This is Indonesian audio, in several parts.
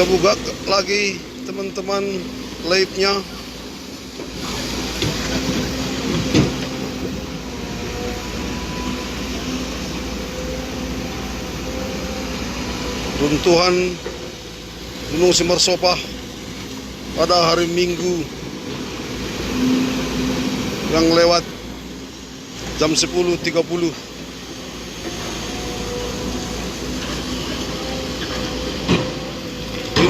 Kita buka lagi teman-teman live-nya. Runtuhan Gunung Simersopah pada hari Minggu yang lewat jam 10.30.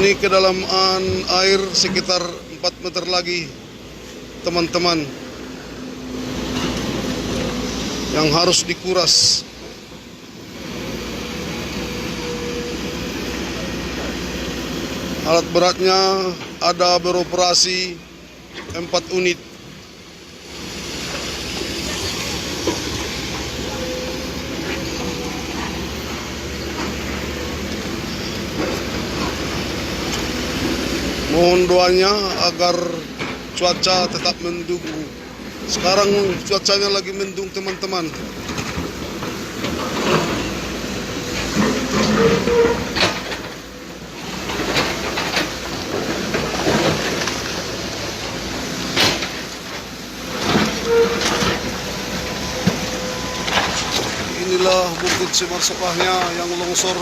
Ini kedalaman air sekitar 4 meter lagi teman-teman, yang harus dikuras. Alat beratnya ada beroperasi 4 unit. Mohon doanya agar cuaca tetap mendung. Sekarang cuacanya lagi mendung teman-teman. Inilah bukit Simersopahnya yang longsor,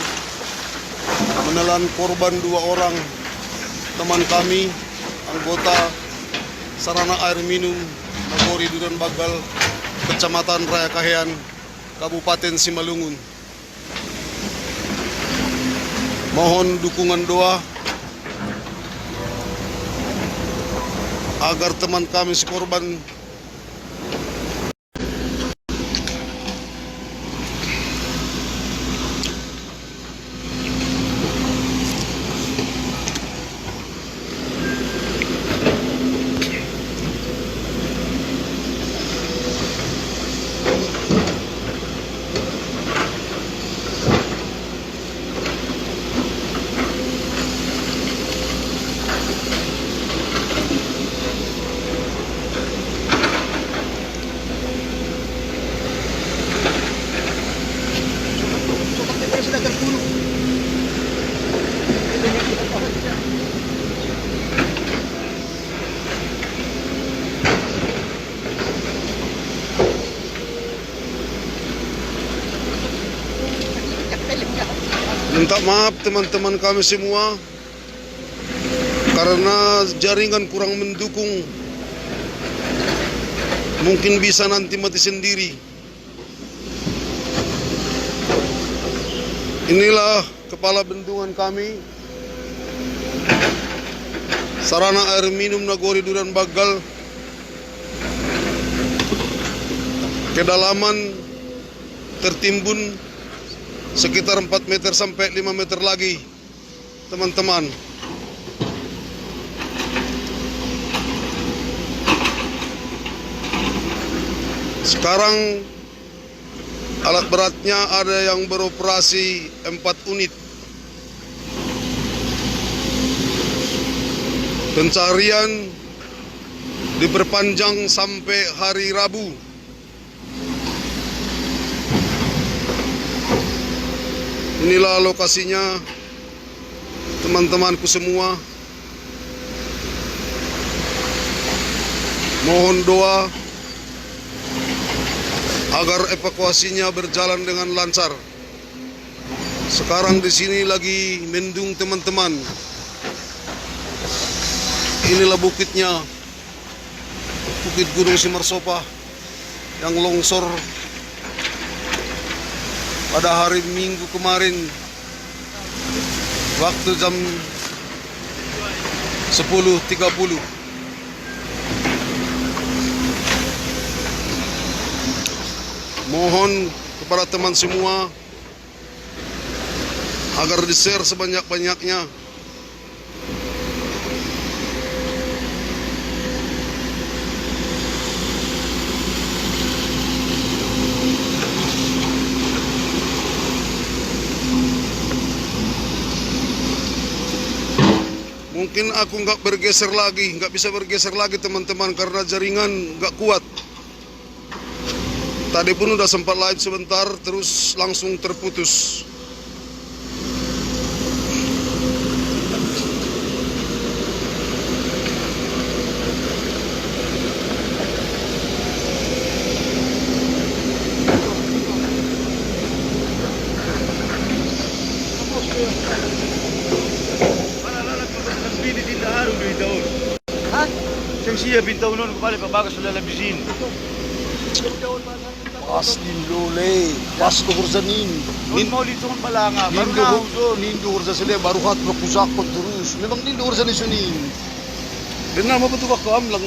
menelan korban 2 orang. Teman kami, anggota Sarana Air Minum Nagori Duren Bagal, Kecamatan Raya Kahean, Kabupaten Simalungun. Mohon dukungan doa agar teman kami si korban minta maaf teman-teman kami semua karena jaringan kurang mendukung. Mungkin bisa nanti mati sendiri. Inilah kepala bendungan kami, Sarana Air Minum Nagori Duren Bagal. Kedalaman tertimbun sekitar 4 meter sampai 5 meter lagi teman-teman. Sekarang alat beratnya ada yang beroperasi 4 unit. Pencarian diperpanjang sampai hari Rabu. Inilah lokasinya teman-temanku semua. Mohon doa agar evakuasinya berjalan dengan lancar. Sekarang di sini lagi mendung teman-teman. Inilah bukitnya, Bukit Gunung Simersopah yang longsor pada hari Minggu kemarin waktu jam 10.30. Mohon kepada teman semua agar di-share sebanyak-banyaknya. Mungkin aku nggak bisa bergeser lagi teman-teman karena jaringan nggak kuat. Tadi pun udah sempat live sebentar, terus langsung terputus. Siyang siya bintaw nun, kupali pabagas sa lalabisin. Pas din lole, pas to kurzanin. Nun maulit sa kong balanga, baru na ako. Nindo kurza sila, baru hat propusakot terus. Memang nindo kurzanin sunin. Benar mo ba ito kakam lang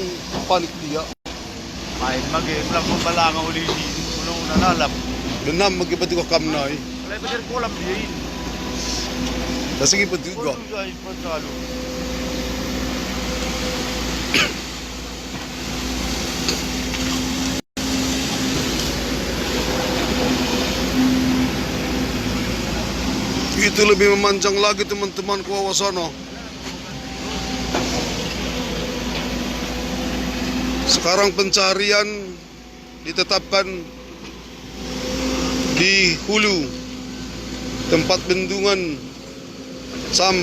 panik dia? Ay, mag-lang kong balanga ulit. Unang nalalap. Benar mag-iba ito kakam na eh. Wala ba din kolam dia yun? Kasi iba ito ka. Kung siya ay pagkalo. Itu lebih memanjang lagi teman-teman ku Awasono. Sekarang pencarian ditetapkan di hulu tempat bendungan Sam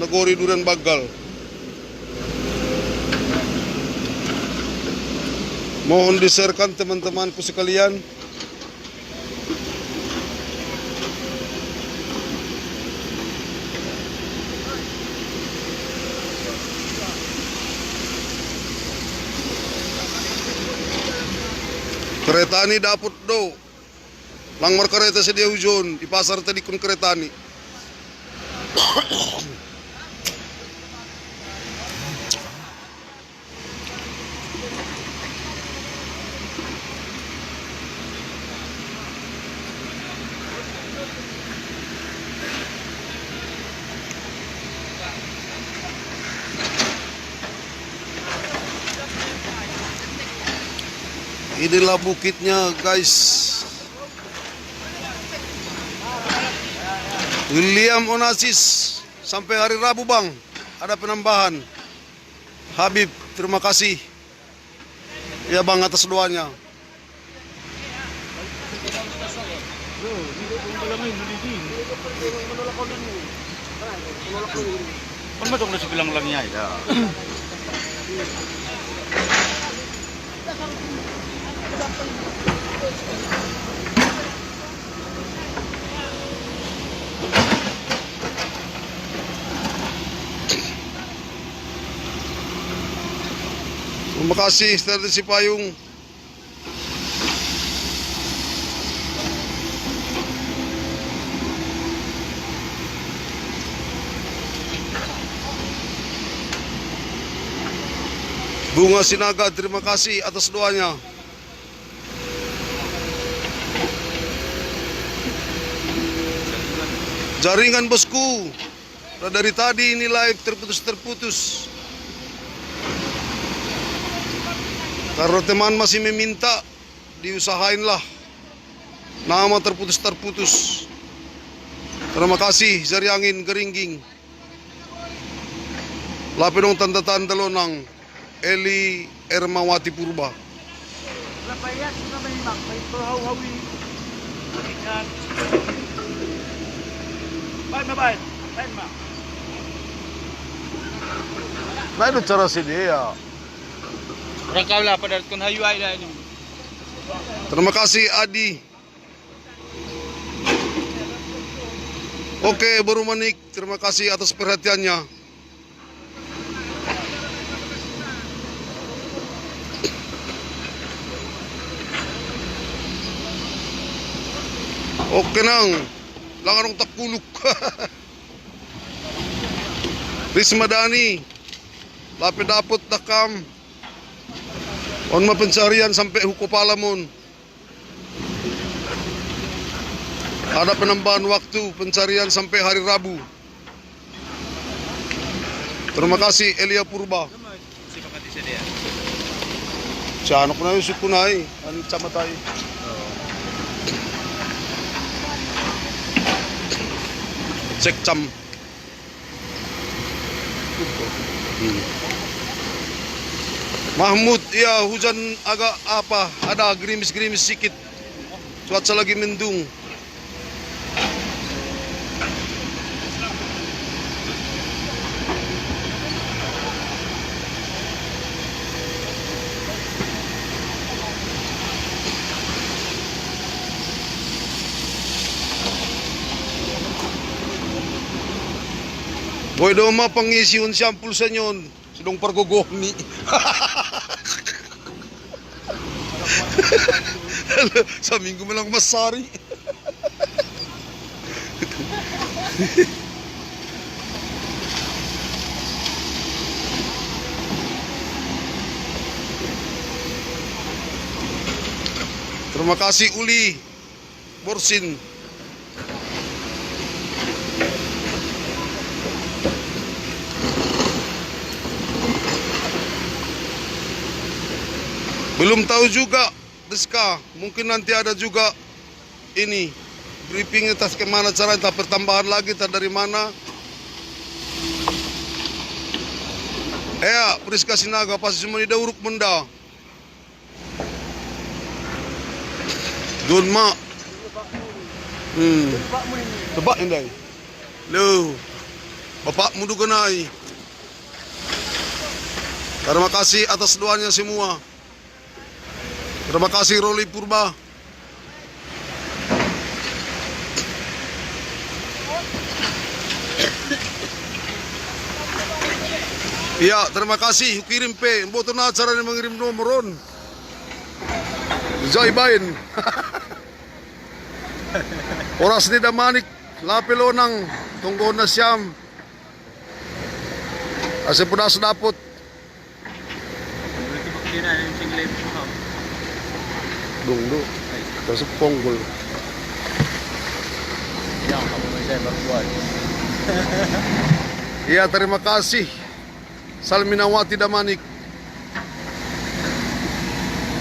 Nagori Duren Bagal. Mohon di-sharekan teman-temanku sekalian. Kereta ni dapat do. Langmar kereta sedia hujon di pasar tadi kun kereta ni. Inilah bukitnya guys. William Onassis sampai hari Rabu bang ada penambahan. Habib terima kasih ya bang atas doanya. Kan matong na sibilang lang niya ita. Terima kasih dari si Payung. Bunga Sinaga, terima kasih atas doanya. Jaringan bosku, dari tadi ini live terputus-terputus. Karena teman masih meminta, diusahainlah. Nama terputus-terputus. Terima kasih Jari Angin Geringging. Lapinong tanda-tanda lonang. Eli Ermawati Purba. Lapayat na may mak, may perhaw-hawi. Ikan. Baik, baik. Baik, mak. Nah itu cara si dia. Orang kau lah pada kun hayu ai dah ini. Terima kasih Adi. Oke, Baru Manik, terima kasih atas perhatiannya. Oke nang, langarong takuluk. Risma Dani, lapit dapot dakam. On pencarian sampai Huko Palamon. Ada penambahan waktu pencarian sampai hari Rabu. Terima kasih Elia Purba. Canok na yung sukunay. Ang camatay. Cek cam. Mahmud, ya hujan agak apa, ada gerimis-gerimis sedikit. Cuaca lagi mendung. Boy doma pangisiun sampul sa nyon. Sidong Pargogoni. Sa minggu malang masari. Terima kasih Uli Borsin. Belum tahu juga, Deska. Mungkin nanti ada juga ini briefing atas kemana cara entah pertambahan lagi, entah dari mana. Priska Sinaga pasti semua di dauruk menda. Doon mak. Tebak inday. Lo, bapakmu duganay. Terima kasih atas doanya semua. Terima kasih Roli Purba. Iya, terima kasih. Kirim pe. Boto na acara ni mengirim nomoron. Zaibain. Oras ni Damanik. Lapelo nang tunggo na siyam. Kasi punas dapot. Dungdo. Kasi ponggol. Yang kamu saya berbuat. Iya, terima kasih. Salminawati Damanik.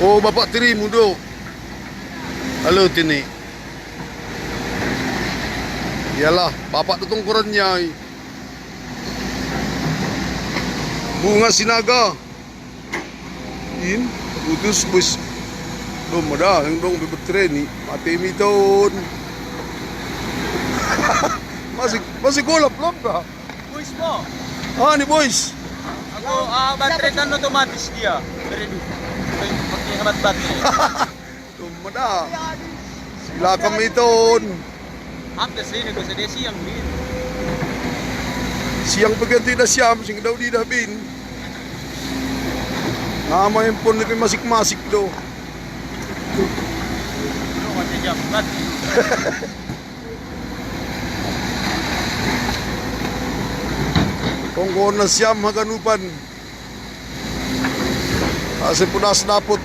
Oh, Bapak Tiri Mudo. Halo Tini. Iyalah, Bapak datang korannya. Bunga Sinaga. In, putus bus. Dom ada yang dong bertreni. Mati miton. masih golap-lop ka? Boys mo. Ni boys. Ako, baterai kan otomatis dia. Beredu. Pakai hemat baterai. Tumada. Sila kami iton. Hampir sini ko sa desi yang bin. Siang pagganti na siyam, sing daw di dabin. Nama yung pun na masik-masik do. Ano kasi jambat. Kung na siyam haganupan. Kasi punas dapot.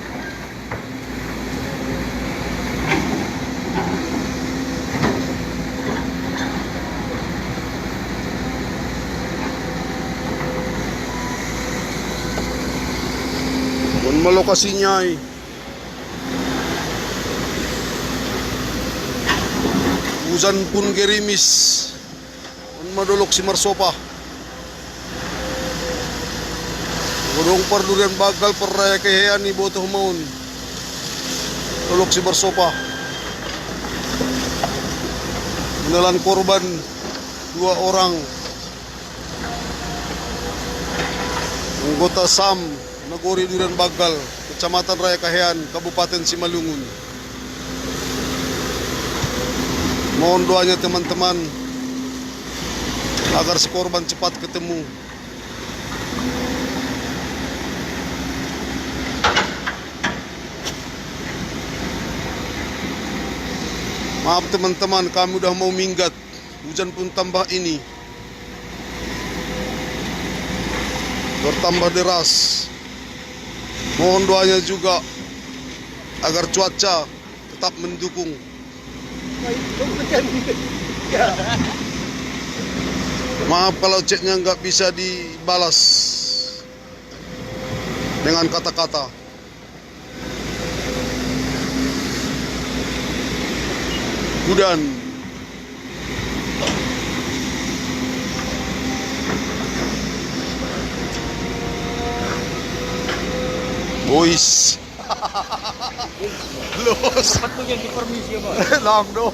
Kung malokasi niya ay Uzan pun gerimis. Kung madulok si Marsopa. Gudong pardurian bagal paraya kayayan ni Boto Humaun. Tulok si Marsopa. Menelan korban 2 orang. Anggota SAM Nagori Durian Bagal, Kecamatan Raya Kahayan, Kabupaten Simalungun. Mohon doanya teman-teman agar si korban cepat ketemu. Maaf teman-teman, kami udah mau minggat. Hujan pun tambah ini. Bertambah deras. Mohon doanya juga agar cuaca tetap mendukung. Maaf kalau chatnya nggak bisa dibalas dengan kata-kata. Hudan. Boys. Los. Dapat mo yan di permisi mo. Lang dong.